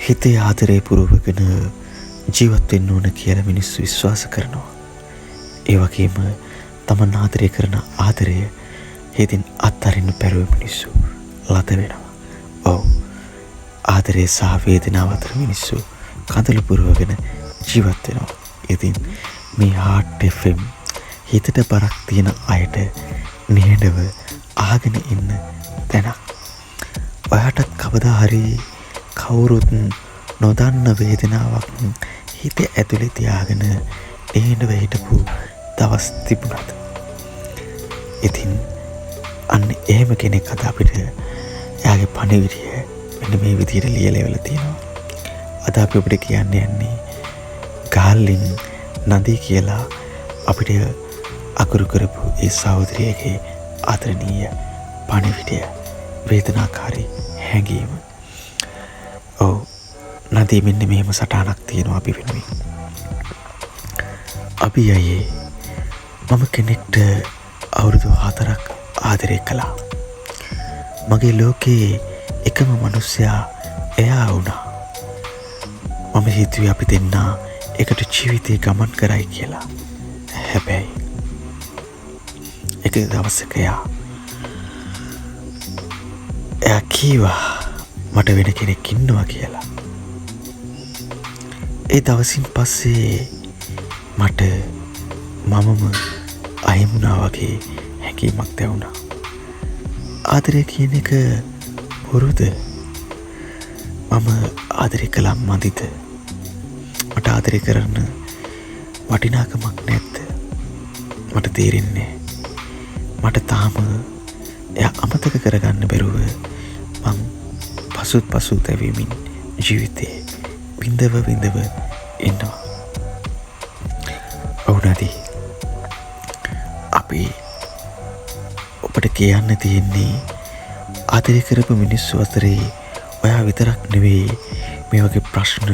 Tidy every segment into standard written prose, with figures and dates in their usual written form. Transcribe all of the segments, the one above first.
හිතේ ආදරේ පුරවගෙන ජීවත් වෙන්න ඕන කියලා මිනිස්සු විශ්වාස කරනවා. ඒ වගේම තමන් ආදරය කරන ආදරය හිතින් අත්හරින්න බැරුව මිනිස්සු ලත වෙනවා. ඔව්. ආදරේ සහ වේදනාව අතර මිනිස්සු කඳුළු පුරවගෙන ජීවත් වෙනවා. ඉතින් මේ හાર્ට් FM හිතට බරක් තියෙන අයට නිහඬව ආගෙන ඉන්න තැනක්. ඔයාටත් කවදා හරි කවුරුත් නොදන්න වේදනාවක් හිතේ ඇතුලේ තියාගෙන නිහඬව හිටපු දවස් තිබුණාද? ඉතින් අන්න එහෙම කෙනෙක් අද අපිට එයාගේ පණිවිඩය මෙන්න මේ විදිහට ලියලා ඉවලා තියෙනවා. අද අපි ඔබට කියන්න යන්නේ ගාල්ලින් නදී කියලා අපිට අකුරු කරපු ඒ සහෝදරියගේ ආදරණීය පණිවිඩය, වේදනාකාරී හැඟීම. ඔව්, නදී මෙන්න මෙහෙම සටහනක් තියෙනවා අපි වෙනුවෙන්. අපි අයියේ මම කෙනෙක්ට අවුරුදු 4ක් ආදරය කළා. මගේ ලෝකයේ එකම මිනිසයා එයා වුණා. මම හිතුවේ අපි දෙන්න එකට ජීවිතේ ගමන් කරයි කියලා. හැබැයි එක දවසක එයා කීවා මට වෙන කෙනෙක් ඉන්නවා කියලා. ඒ දවසින් පස්සේ මට මමම අහිමුණා වගේ හැඟීමක් දැවුණා. ආදරය කියන එක බොරුද? මම ආදරය කළා මදිද? මට ආදරය කරන්න වටිනාකමක් නැද්ද? මට තේරෙන්නේ මට තාම එයා අමතක කරගන්න බැරුව මං පසු තැවීමින් ජීවිතේ විඳව ඉන්නවා. ඔව් නදී, අපි ඔබට කියන්න තියෙන්නේ ආදරය කරපු මිනිස්සු අතරේ ඔයා විතරක් නෙවෙයි මේ වගේ ප්‍රශ්න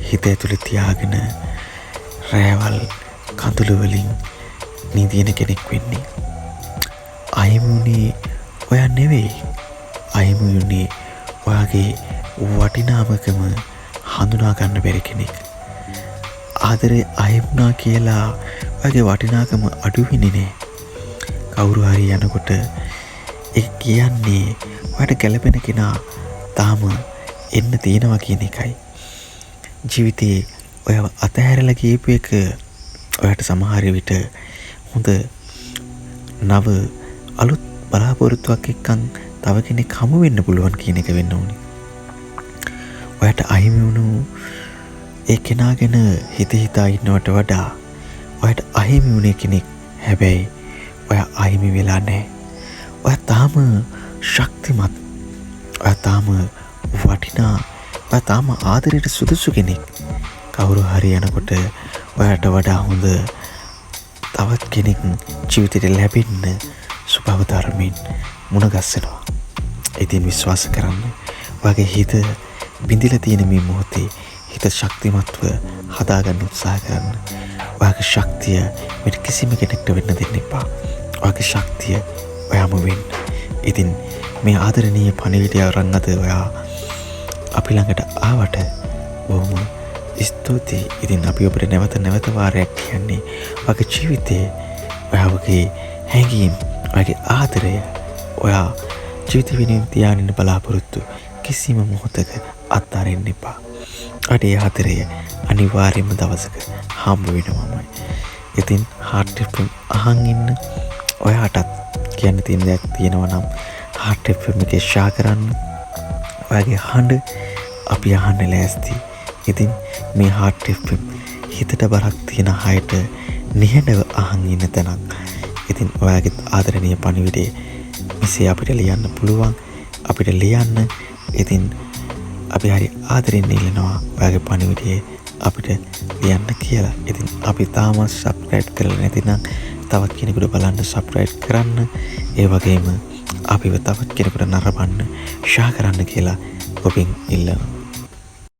හිත ඇතුලේ තියාගෙන රෑවල් කඳුළු වලින් නිදින කෙනෙක් වෙන්නේ. අයිමුනේ ඔයා නෙවෙයි. අයිමුනේ ඔයාගේ වටිනාකම හඳුනා ගන්න බැරි කෙනෙක්. ආදරේ අයිමුණා කියලා ඔයාගේ වටිනාකම අඩු වෙන්නේ නෑ. කවුරු හරි යනකොට ඒ කියන්නේ ඔයාට ගැළපෙන කෙනා තාම එන්න තියෙනවා කියන එකයි. ජීවිතේ ඔයාව අතහැරලා ගියපු එක ඔයාට සමහර විට හොඳ නව අලුත් බලාපොරොත්තුවක් එක්කන් තව කෙනෙක් හමු වෙන්න පුළුවන් කියන එක වෙන්න ඕනේ. ඔයාට අහිමි වුණු ඒ කෙනා ගැන හිතා ඉන්නවට වඩා ඔයාට අහිමි වුණේ කෙනෙක්. හැබැයි ඔයා අහිමි වෙලා නැහැ. ඔයා තාම ශක්තිමත්. ඔයා තාම වටිනා. ඔයා තාම ආදරයට සුදුසු කෙනෙක්. කවුරු හරි යනකොට ඔයාට වඩා හොඳ තවත් කෙනෙක් ජීවිතේට ලැබෙන්න සුබව ධර්මයෙන් මුණ ගැස්සෙනවා. ඉතින් විශ්වාස කරන්න. ඔයාගේ හිත බිඳිලා තියෙන මේ මොහොතේ හිත ශක්තිමත්ව හදාගන්න උත්සාහ කරන්න. ඔයාගේ ශක්තිය මෙට කිසිම කෙනෙක්ට වෙන්න දෙන්න එපා. ඔයාගේ ශක්තිය ඔයාම වෙන්න. ඉතින් මේ ආදරණීය පණිවිඩය අරන් අද ඔයා අපි ළඟට ආවට බොහොම ස්තුතියි. ඉතින් අපි ඔබට නැවත වාරයක් කියන්නේ ඔයාගේ ජීවිතේ ඔයාගේ හැඟීම්, ඔයාගේ ආදරය, ඔයා ජීවිත වෙනුවෙන් තියාගෙන බලාපොරොත්තු කිසිම මොහොතක අත්හරින්න එපා. ඒ ආදරය අනිවාර්යයෙන්ම දවසක හම්බ වෙනවමයි. ඉතින් හાર્ට් FM අහන් ඉන්න ඔයාටත් කියන්න තියෙන දෙයක් තියෙනවා නම් හાર્ට් FM එකේ ෂෙයා කරන්න. ඔයාගේ හඬ අපි අහන්න ලෑස්ති. ඉතින් මේ හાર્ට් FM හිතට බරක් තියෙන අයට නිහඬව අහන් ඉන්න තැනක්. ඉතින් ඔයාගේ ආදරණීය පණිවිඩේ මෙසේ අපිට ලියන්න පුළුවන්. අපිට ලියන්න. ඉතින් අපි හරි ආදරෙන් ඉල්ලනවා ඔයාගේ පණිවිඩේ අපිට ලියන්න කියලා. ඉතින් අපි තාම සබ්ස්ක්‍රයිබ් කරලා නැතිනම් තවත් කෙනෙකුට බලන්න සබ්ස්ක්‍රයිබ් කරන්න. ඒ වගේම අපිව තවත් කෙනෙකුට නරඹන්න ෂෙයා කරන්න කියලා ඔබෙන් ඉල්ලනවා.